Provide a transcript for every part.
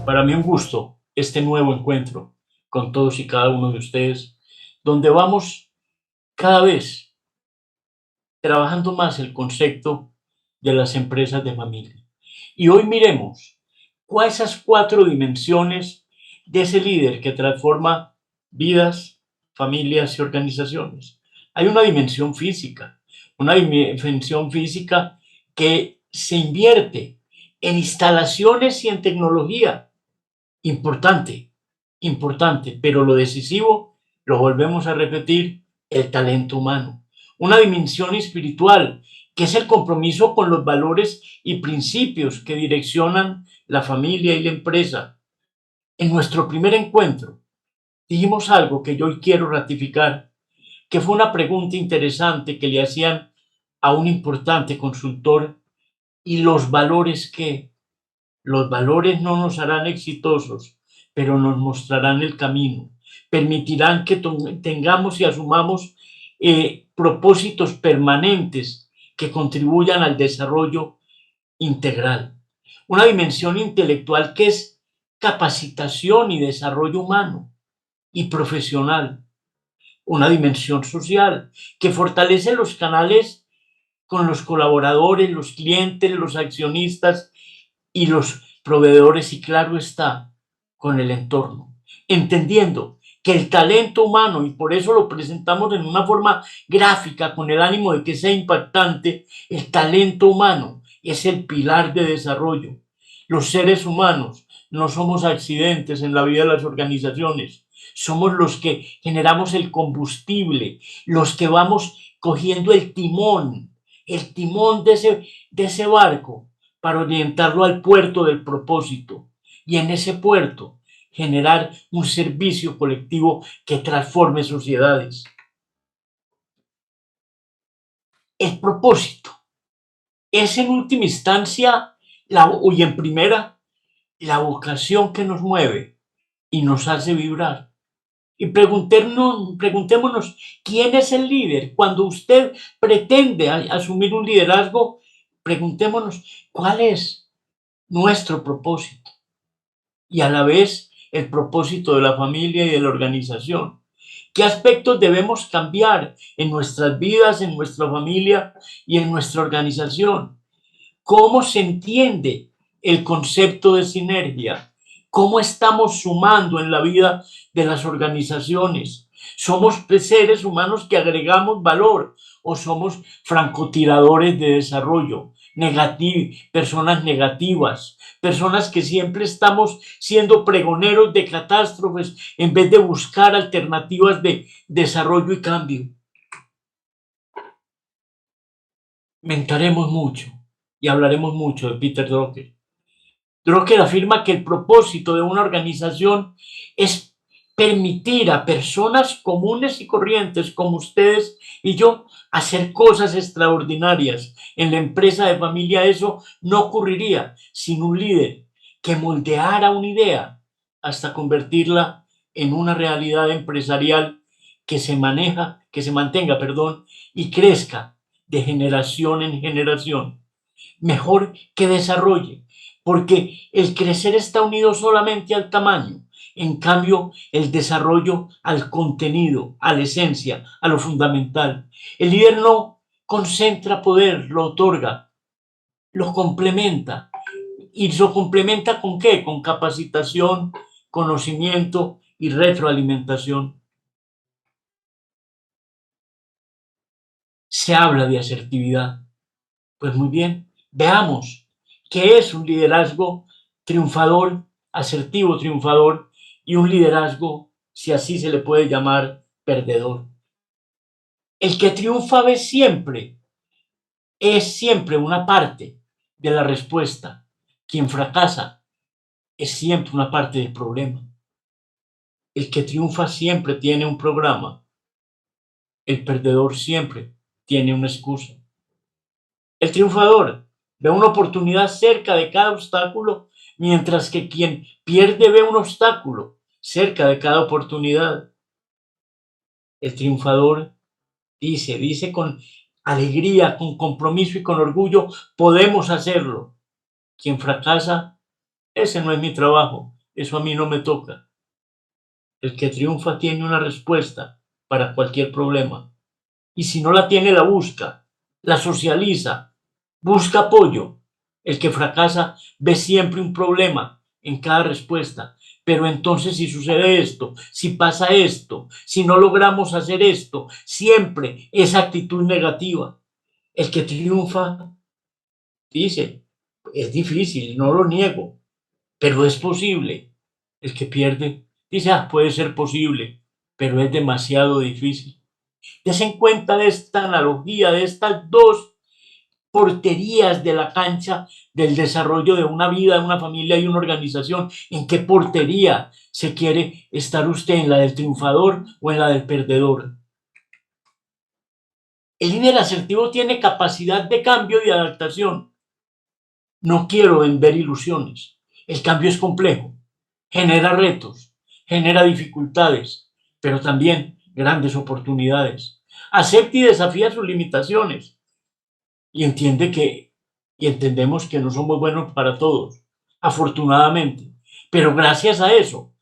Para mí un gusto este nuevo encuentro con todos y cada uno de ustedes, donde vamos cada vez trabajando más el concepto de las empresas de familia. Y hoy miremos cuáles esas cuatro dimensiones de ese líder que transforma vidas, familias y organizaciones. Hay una dimensión física que se invierte en instalaciones y en tecnología. Importante, importante, pero lo decisivo, lo volvemos a repetir, el talento humano. Una dimensión espiritual, que es el compromiso con los valores y principios que direccionan la familia y la empresa. En nuestro primer encuentro, dijimos algo que yo hoy quiero ratificar, que fue una pregunta interesante que le hacían a un importante consultor. ¿Y los valores qué? Los valores no nos harán exitosos, pero nos mostrarán el camino, permitirán que tengamos y asumamos propósitos permanentes que contribuyan al desarrollo integral. Una dimensión intelectual que es capacitación y desarrollo humano y profesional. Una dimensión social que fortalece los canales con los colaboradores, los clientes, los accionistas y los proveedores, y claro está, con el entorno, entendiendo que el talento humano, y por eso lo presentamos en una forma gráfica con el ánimo de que sea impactante, el talento humano es el pilar de desarrollo. Los seres humanos no somos accidentes en la vida de las organizaciones, somos los que generamos el combustible, los que vamos cogiendo el timón de ese barco para orientarlo al puerto del propósito y en ese puerto generar un servicio colectivo que transforme sociedades. El propósito es en última instancia y en primera la vocación que nos mueve y nos hace vibrar. Y preguntémonos quién es el líder. Cuando usted pretende asumir un liderazgo, preguntémonos cuál es nuestro propósito y a la vez el propósito de la familia y de la organización. ¿Qué aspectos debemos cambiar en nuestras vidas, en nuestra familia y en nuestra organización? ¿Cómo se entiende el concepto de sinergia? ¿Cómo estamos sumando en la vida de las organizaciones? ¿Somos seres humanos que agregamos valor o somos francotiradores de desarrollo? Personas negativas, personas que siempre estamos siendo pregoneros de catástrofes en vez de buscar alternativas de desarrollo y cambio. Mentaremos mucho y hablaremos mucho de Peter Drucker. Drucker afirma que el propósito de una organización es permitir a personas comunes y corrientes como ustedes y yo hacer cosas extraordinarias. En la empresa de familia eso no ocurriría sin un líder que moldeara una idea hasta convertirla en una realidad empresarial que se mantenga, y crezca de generación en generación. Mejor que desarrolle, porque el crecer está unido solamente al tamaño. En cambio, el desarrollo al contenido, a la esencia, a lo fundamental. El líder no concentra poder, lo otorga, lo complementa. ¿Y lo complementa con qué? Con capacitación, conocimiento y retroalimentación. Se habla de asertividad. Pues muy bien, veamos qué es un liderazgo triunfador, asertivo triunfador, y un liderazgo, si así se le puede llamar, perdedor. El que triunfa es siempre una parte de la respuesta. Quien fracasa es siempre una parte del problema. El que triunfa siempre tiene un programa. El perdedor siempre tiene una excusa. El triunfador ve una oportunidad cerca de cada obstáculo, mientras que quien pierde ve un obstáculo cerca de cada oportunidad. El triunfador dice con alegría, con compromiso y con orgullo, podemos hacerlo. Quien fracasa, ese no es mi trabajo, eso a mí no me toca. El que triunfa tiene una respuesta para cualquier problema. Y si no la tiene, la busca, la socializa, busca apoyo. El que fracasa ve siempre un problema en cada respuesta. Pero entonces si sucede esto, si pasa esto, si no logramos hacer esto, siempre esa actitud negativa. El que triunfa dice, es difícil, no lo niego, pero es posible. El que pierde dice, puede ser posible, pero es demasiado difícil. Des en cuenta de esta analogía, de estas dos porterías de la cancha del desarrollo de una vida, de una familia y una organización. ¿En qué portería se quiere estar usted? ¿En la del triunfador o en la del perdedor? El líder asertivo tiene capacidad de cambio y adaptación. No quiero vender ilusiones. El cambio es complejo, genera retos, genera dificultades, pero también grandes oportunidades. Acepta y desafía sus limitaciones y entendemos que no somos buenos para todos, afortunadamente, pero gracias a eso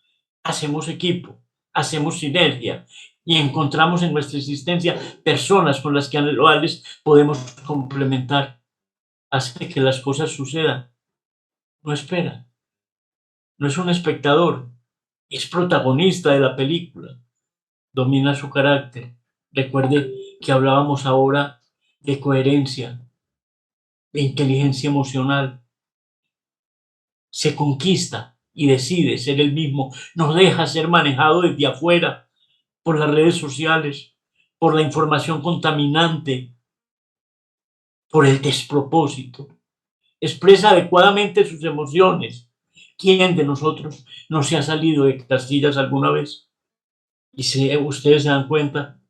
hacemos equipo, hacemos sinergia y encontramos en nuestra existencia personas con las que podemos complementar. Hace que las cosas sucedan. No espera, no es un espectador, es protagonista de la película, domina su carácter. Recuerde que hablábamos ahora de coherencia, de inteligencia emocional. Se conquista y decide ser el mismo, no deja ser manejado desde afuera por las redes sociales, por la información contaminante, por el despropósito. Expresa adecuadamente sus emociones. ¿Quién de nosotros no se ha salido de casillas alguna vez? Y ustedes se dan cuenta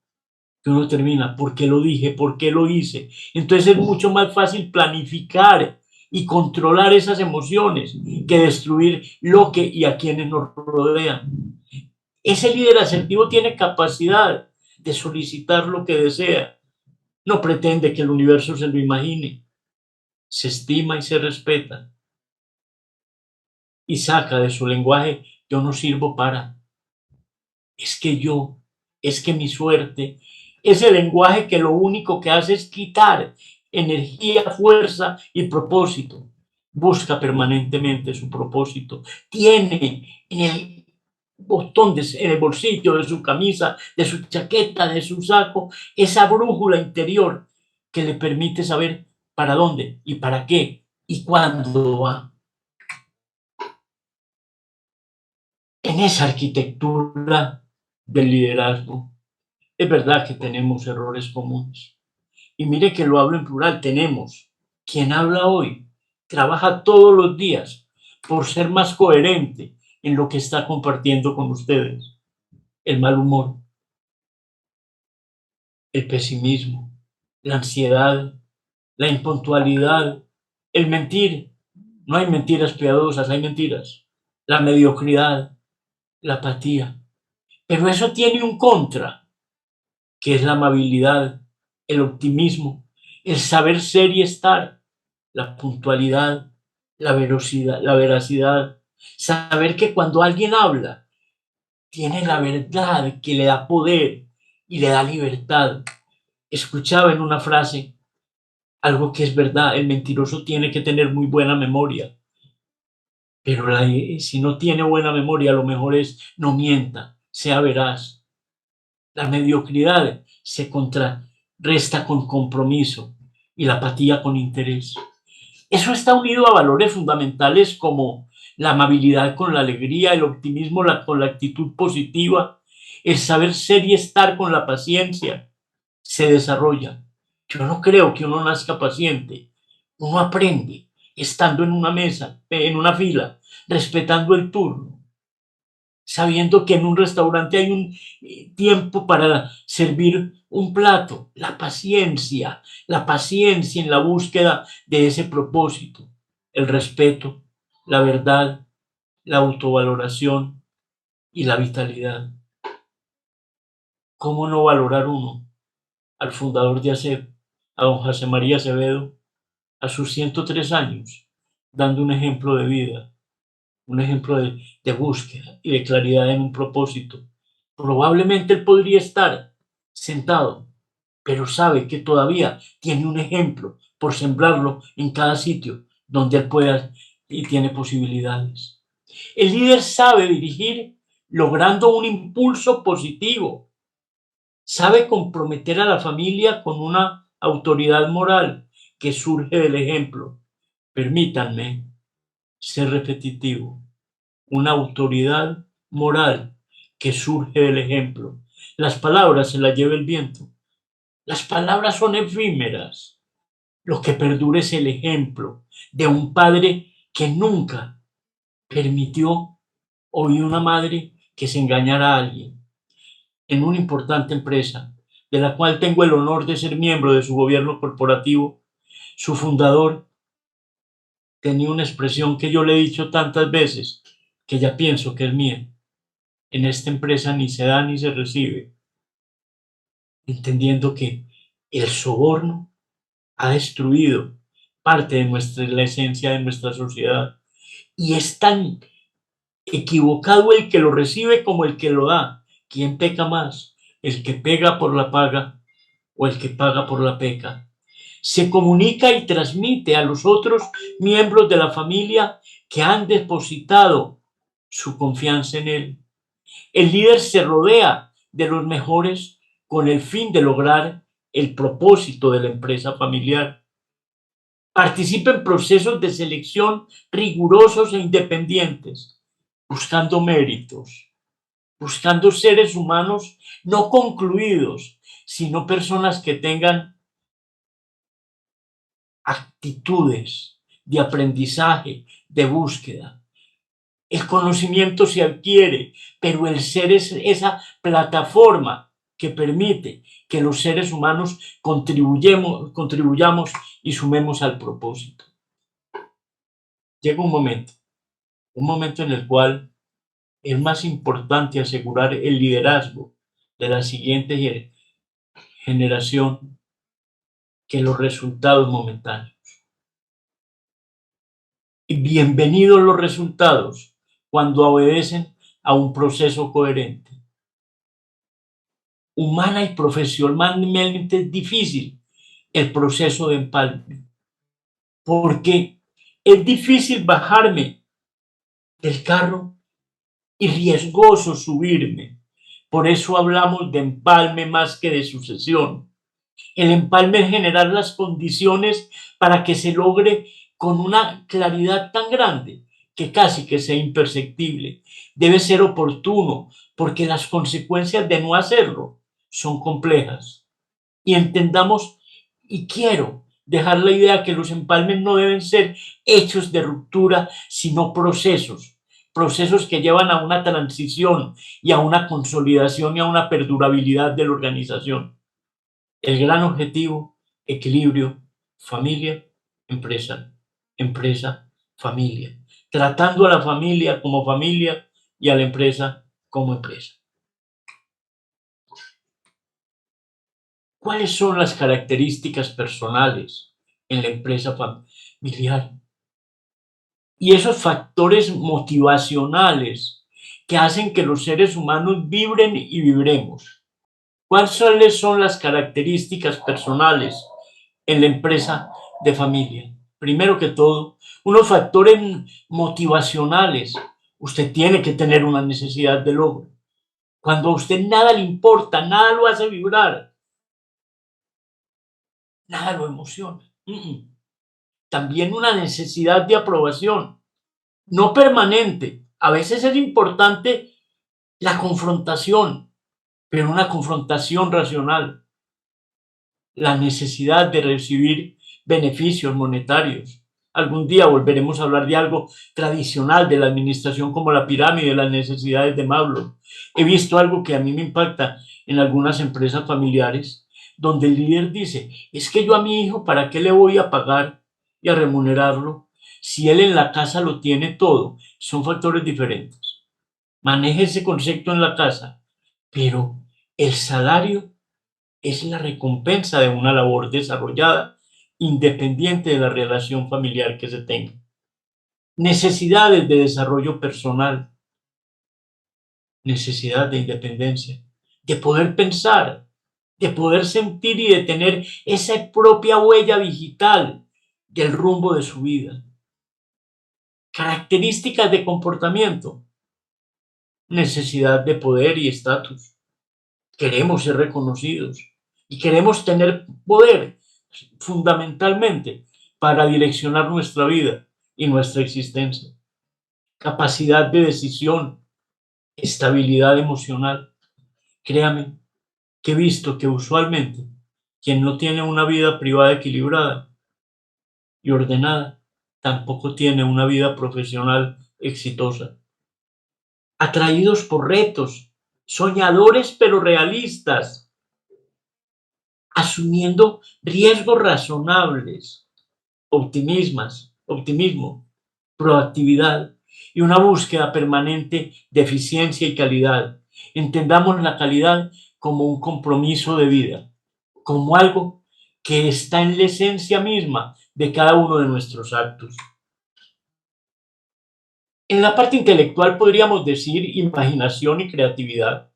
que uno termina, ¿por qué lo dije? ¿Por qué lo hice? Entonces es mucho más fácil planificar y controlar esas emociones que destruir lo que y a quienes nos rodean. Ese líder asertivo tiene capacidad de solicitar lo que desea. No pretende que el universo se lo imagine. Se estima y se respeta. Y saca de su lenguaje, yo no sirvo para. Es que yo, es que mi suerte. Ese lenguaje que lo único que hace es quitar energía, fuerza y propósito. Busca permanentemente su propósito. Tiene en el en el bolsillo de su camisa, de su chaqueta, de su saco, esa brújula interior que le permite saber para dónde y para qué y cuándo va. En esa arquitectura del liderazgo, es verdad que tenemos errores comunes. Y mire que lo hablo en plural, tenemos. Quien habla hoy trabaja todos los días por ser más coherente en lo que está compartiendo con ustedes. El mal humor, el pesimismo, la ansiedad, la impuntualidad, el mentir. No hay mentiras piadosas, hay mentiras. La mediocridad, la apatía. Pero eso tiene un contra, que es la amabilidad, el optimismo, el saber ser y estar, la puntualidad, la veracidad, saber que cuando alguien habla, tiene la verdad que le da poder y le da libertad. Escuchaba en una frase algo que es verdad, el mentiroso tiene que tener muy buena memoria, pero si no tiene buena memoria, lo mejor es no mienta, sea veraz. La mediocridad se contrarresta con compromiso y la apatía con interés. Eso está unido a valores fundamentales como la amabilidad con la alegría, el optimismo con la actitud positiva, el saber ser y estar con la paciencia. Se desarrolla. Yo no creo que uno nazca paciente. Uno aprende estando en una mesa, en una fila, respetando el turno, sabiendo que en un restaurante hay un tiempo para servir un plato. La paciencia en la búsqueda de ese propósito, el respeto, la verdad, la autovaloración y la vitalidad. ¿Cómo no valorar uno al fundador de ASEP, a don José María Acevedo, a sus 103 años, dando un ejemplo de vida? un ejemplo de búsqueda y de claridad en un propósito. Probablemente él podría estar sentado, pero sabe que todavía tiene un ejemplo por sembrarlo en cada sitio donde él pueda y tiene posibilidades. El líder sabe dirigir logrando un impulso positivo, sabe comprometer a la familia con una autoridad moral que surge del ejemplo. Permítanme ser repetitivo, una autoridad moral que surge del ejemplo. Las palabras se las lleva el viento. Las palabras son efímeras. Lo que perdura es el ejemplo de un padre que nunca permitió o de una madre que se engañara a alguien. En una importante empresa, de la cual tengo el honor de ser miembro de su gobierno corporativo, su fundador tenía una expresión que yo le he dicho tantas veces que ya pienso que es mía. En esta empresa ni se da ni se recibe, entendiendo que el soborno ha destruido parte de la esencia de nuestra sociedad y es tan equivocado el que lo recibe como el que lo da. ¿Quién peca más? ¿El que pega por la paga o el que paga por la peca? Se comunica y transmite a los otros miembros de la familia que han depositado su confianza en él. El líder se rodea de los mejores con el fin de lograr el propósito de la empresa familiar. Participa en procesos de selección rigurosos e independientes, buscando méritos, buscando seres humanos no concluidos, sino personas que tengan actitudes de aprendizaje, de búsqueda. El conocimiento se adquiere, pero el ser es esa plataforma que permite que los seres humanos contribuyamos y sumemos al propósito. Llega un momento en el cual es más importante asegurar el liderazgo de la siguiente generación que los resultados momentáneos. Y bienvenidos los resultados cuando obedecen a un proceso coherente. Humana y profesionalmente es difícil el proceso de empalme, porque es difícil bajarme del carro y riesgoso subirme. Por eso hablamos de empalme más que de sucesión. El empalme es generar las condiciones para que se logre con una claridad tan grande que casi que sea imperceptible. Debe ser oportuno porque las consecuencias de no hacerlo son complejas. Y entendamos, y quiero dejar la idea que los empalmes no deben ser hechos de ruptura, sino procesos que llevan a una transición y a una consolidación y a una perdurabilidad de la organización. El gran objetivo, equilibrio, familia, empresa, empresa, familia, tratando a la familia como familia y a la empresa como empresa. ¿Cuáles son las características personales en la empresa familiar? Y esos factores motivacionales que hacen que los seres humanos vibren y vibremos. ¿Cuáles son las características personales en la empresa de familia? Primero que todo, unos factores motivacionales. Usted tiene que tener una necesidad de logro. Cuando a usted nada le importa, nada lo hace vibrar, nada lo emociona. También una necesidad de aprobación, no permanente. A veces es importante la confrontación, pero una confrontación racional. La necesidad de recibir beneficios monetarios. Algún día volveremos a hablar de algo tradicional de la administración como la pirámide de las necesidades de Maslow. He visto algo que a mí me impacta en algunas empresas familiares, donde el líder dice, es que yo a mi hijo, ¿para qué le voy a pagar y a remunerarlo si él en la casa lo tiene todo? Son factores diferentes. Maneje ese concepto en la casa, pero el salario es la recompensa de una labor desarrollada, independiente de la relación familiar que se tenga. necesidades de desarrollo personal, necesidad de independencia, de poder pensar, de poder sentir y de tener esa propia huella digital del rumbo de su vida. Características de comportamiento, necesidad de poder y estatus. Queremos ser reconocidos y queremos tener poder fundamentalmente para direccionar nuestra vida y nuestra existencia. Capacidad de decisión, estabilidad emocional. Créame que he visto que usualmente quien no tiene una vida privada equilibrada y ordenada, tampoco tiene una vida profesional exitosa. Atraídos por retos, soñadores pero realistas, asumiendo riesgos razonables, optimismo, proactividad y una búsqueda permanente de eficiencia y calidad. Entendamos la calidad como un compromiso de vida, como algo que está en la esencia misma de cada uno de nuestros actos. En la parte intelectual podríamos decir imaginación y creatividad,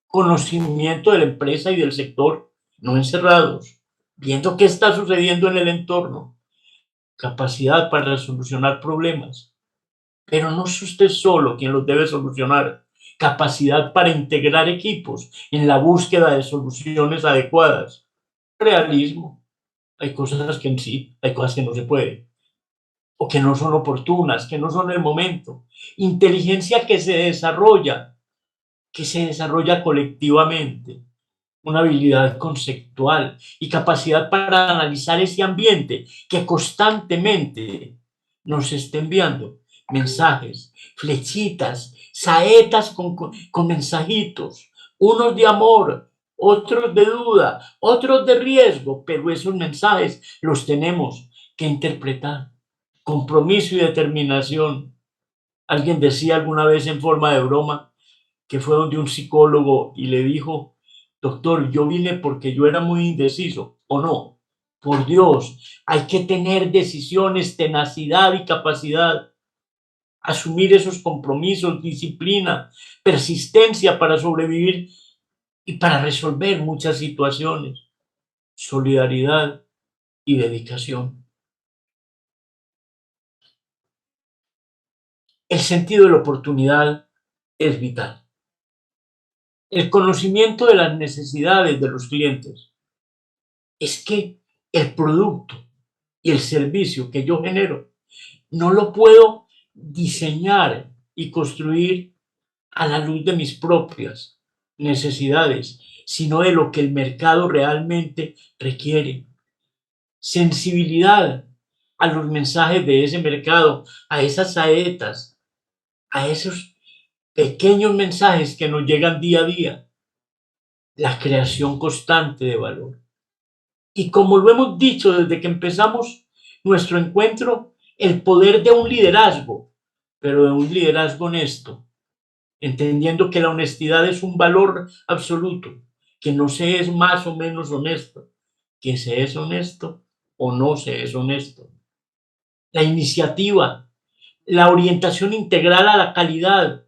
conocimiento de la empresa y del sector, no encerrados, viendo qué está sucediendo en el entorno, capacidad para solucionar problemas, pero no es usted solo quien los debe solucionar, capacidad para integrar equipos en la búsqueda de soluciones adecuadas, realismo, hay cosas que en sí, hay cosas que no se pueden, o que no son oportunas, que no son el momento, inteligencia que se desarrolla colectivamente, una habilidad conceptual y capacidad para analizar ese ambiente que constantemente nos está enviando mensajes, flechitas, saetas con mensajitos, unos de amor, otros de duda, otros de riesgo, pero esos mensajes los tenemos que interpretar. Compromiso y determinación. Alguien decía alguna vez en forma de broma que fue donde un psicólogo y le dijo: doctor, yo vine porque yo era muy indeciso, ¿o no? Por Dios, hay que tener decisiones, tenacidad y capacidad, asumir esos compromisos, disciplina, persistencia para sobrevivir y para resolver muchas situaciones, solidaridad y dedicación. El sentido de la oportunidad es vital. El conocimiento de las necesidades de los clientes es que el producto y el servicio que yo genero no lo puedo diseñar y construir a la luz de mis propias necesidades, sino de lo que el mercado realmente requiere. Sensibilidad a los mensajes de ese mercado, a esas saetas, a esos pequeños mensajes que nos llegan día a día. La creación constante de valor. Y como lo hemos dicho desde que empezamos nuestro encuentro, el poder de un liderazgo, pero de un liderazgo honesto, entendiendo que la honestidad es un valor absoluto, que no se es más o menos honesto, que se es honesto o no se es honesto. La iniciativa, la orientación integral a la calidad,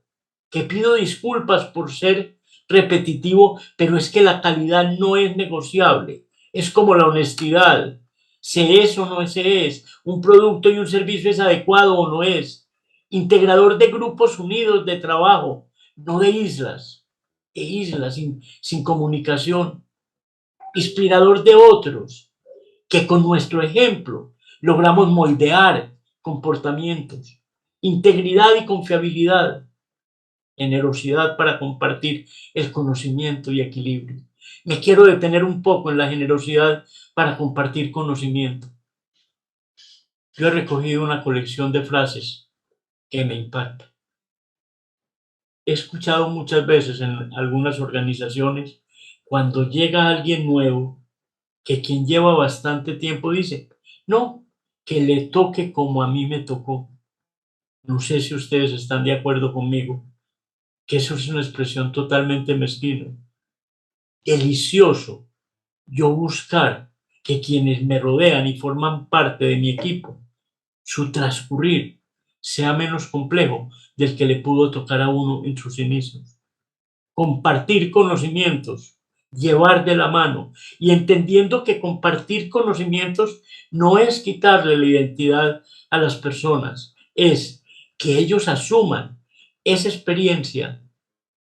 que pido disculpas por ser repetitivo, pero es que la calidad no es negociable. Es como la honestidad. Se es o no se es. Un producto y un servicio es adecuado o no es. Integrador de grupos unidos de trabajo, no de islas sin comunicación. Inspirador de otros, que con nuestro ejemplo logramos moldear comportamientos. Integridad y confiabilidad, generosidad para compartir el conocimiento y equilibrio. Me quiero detener un poco en la generosidad para compartir conocimiento. Yo he recogido una colección de frases que me impactan. He escuchado muchas veces en algunas organizaciones cuando llega alguien nuevo que quien lleva bastante tiempo dice: no, que le toque como a mí me tocó. No sé si ustedes están de acuerdo conmigo, que eso es una expresión totalmente mezquina. Delicioso yo buscar que quienes me rodean y forman parte de mi equipo, su transcurrir sea menos complejo del que le pudo tocar a uno en sus inicios. Compartir conocimientos, llevar de la mano y entendiendo que compartir conocimientos no es quitarle la identidad a las personas, es que ellos asuman esa experiencia,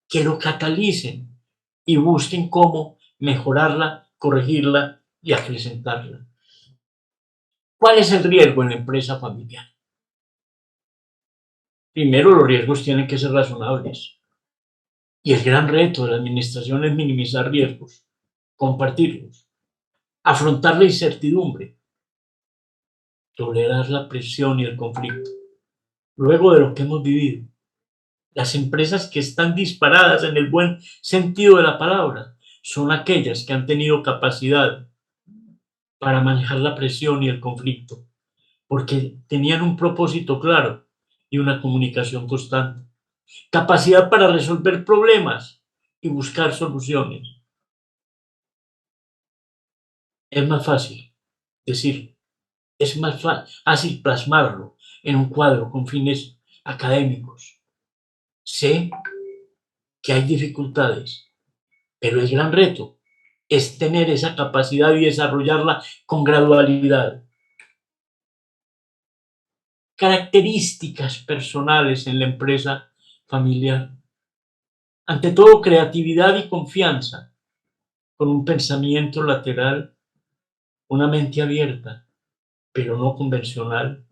que lo catalicen y busquen cómo mejorarla, corregirla y acrecentarla. ¿Cuál es el riesgo en la empresa familiar? Primero, los riesgos tienen que ser razonables. Y el gran reto de la administración es minimizar riesgos, compartirlos, afrontar la incertidumbre, tolerar la presión y el conflicto. Luego de lo que hemos vivido, las empresas que están disparadas en el buen sentido de la palabra son aquellas que han tenido capacidad para manejar la presión y el conflicto, porque tenían un propósito claro y una comunicación constante. Capacidad para resolver problemas y buscar soluciones. Es más fácil decir, es más fácil plasmarlo en un cuadro con fines académicos. Sé que hay dificultades, pero el gran reto es tener esa capacidad y desarrollarla con gradualidad. Características personales en la empresa familiar. Ante todo, creatividad y confianza, con un pensamiento lateral, una mente abierta, pero no convencional,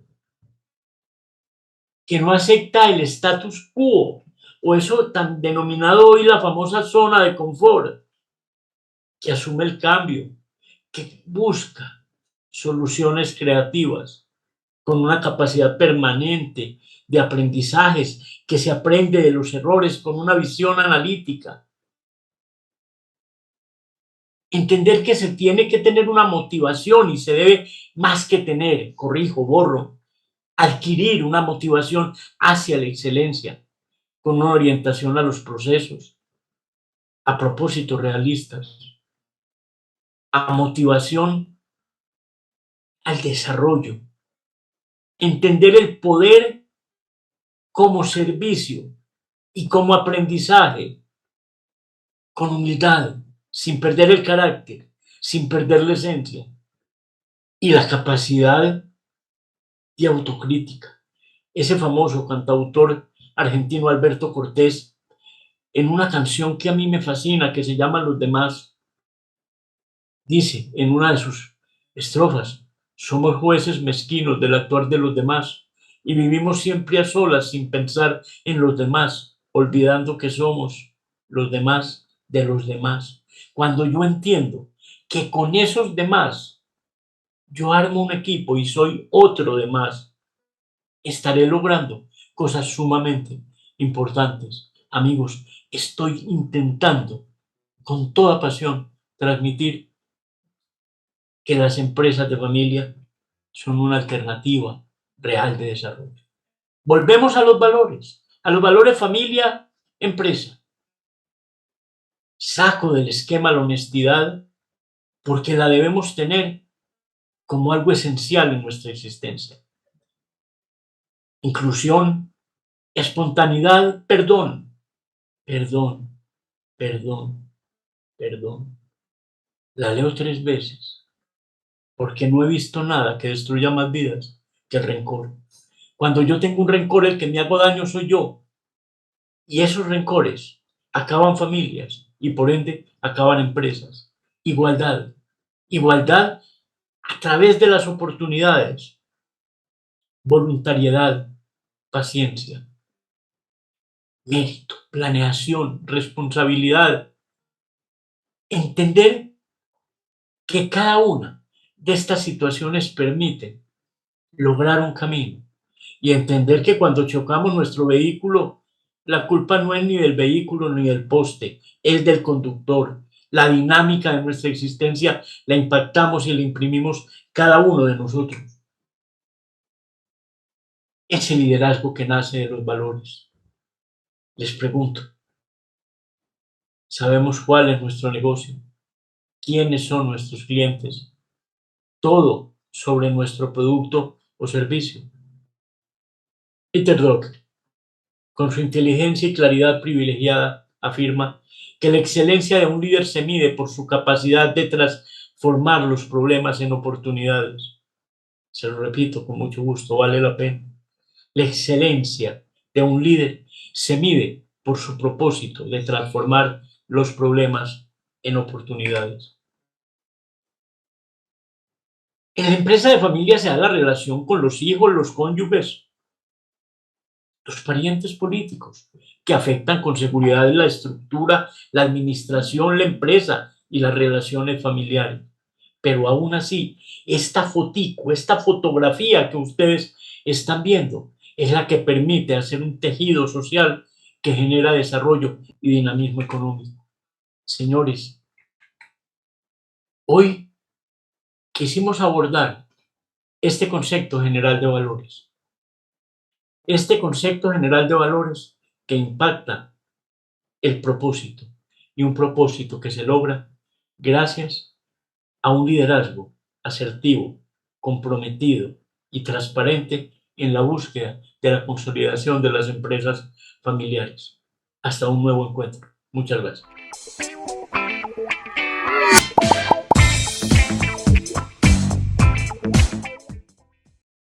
que no acepta el status quo, o eso tan denominado hoy la famosa zona de confort, que asume el cambio, que busca soluciones creativas, con una capacidad permanente de aprendizajes, que se aprende de los errores con una visión analítica. Entender que se tiene que tener una motivación y se debe más que tener, corrijo, borro, adquirir una motivación hacia la excelencia, con una orientación a los procesos, a propósitos realistas, a motivación al desarrollo, entender el poder como servicio y como aprendizaje, con humildad, sin perder el carácter, sin perder la esencia y la capacidad de autocrítica. Ese famoso cantautor argentino Alberto Cortés, en una canción que a mí me fascina, que se llama Los demás, dice en una de sus estrofas: somos jueces mezquinos del actuar de los demás y vivimos siempre a solas sin pensar en los demás, olvidando que somos los demás de los demás. Cuando yo entiendo que con esos demás yo armo un equipo y soy otro de más, estaré logrando cosas sumamente importantes. Amigos, estoy intentando con toda pasión transmitir que las empresas de familia son una alternativa real de desarrollo. Volvemos a los valores familia, empresa. Saco del esquema la honestidad porque la debemos tener como algo esencial en nuestra existencia. Inclusión, espontaneidad, perdón, perdón, perdón, perdón. La leo 3 veces porque no he visto nada que destruya más vidas que el rencor. Cuando yo tengo un rencor, el que me hago daño soy yo. Y esos rencores acaban familias y por ende acaban empresas. Igualdad. Igualdad a través de las oportunidades. Voluntariedad, paciencia, mérito, planeación, responsabilidad. Entender que cada una de estas situaciones permite lograr un camino y entender que cuando chocamos nuestro vehículo, la culpa no es ni del vehículo ni del poste, es del conductor. La dinámica de nuestra existencia la impactamos y la imprimimos cada uno de nosotros. Ese liderazgo que nace de los valores. Les pregunto, ¿sabemos cuál es nuestro negocio? ¿Quiénes son nuestros clientes? Todo sobre nuestro producto o servicio. Peter Drucker, con su inteligencia y claridad privilegiada, afirma que la excelencia de un líder se mide por su capacidad de transformar los problemas en oportunidades. Se lo repito con mucho gusto, vale la pena. La excelencia de un líder se mide por su propósito de transformar los problemas en oportunidades. En la empresa de familia se da la relación con los hijos, los cónyuges, los parientes políticos, que afectan con seguridad la estructura, la administración, la empresa y las relaciones familiares. Pero aún así, esta fotico, esta fotografía que ustedes están viendo, es la que permite hacer un tejido social que genera desarrollo y dinamismo económico. Señores, hoy quisimos abordar este concepto general de valores. Este concepto general de valores que impacta el propósito, y un propósito que se logra gracias a un liderazgo asertivo, comprometido y transparente en la búsqueda de la consolidación de las empresas familiares. Hasta un nuevo encuentro. Muchas gracias.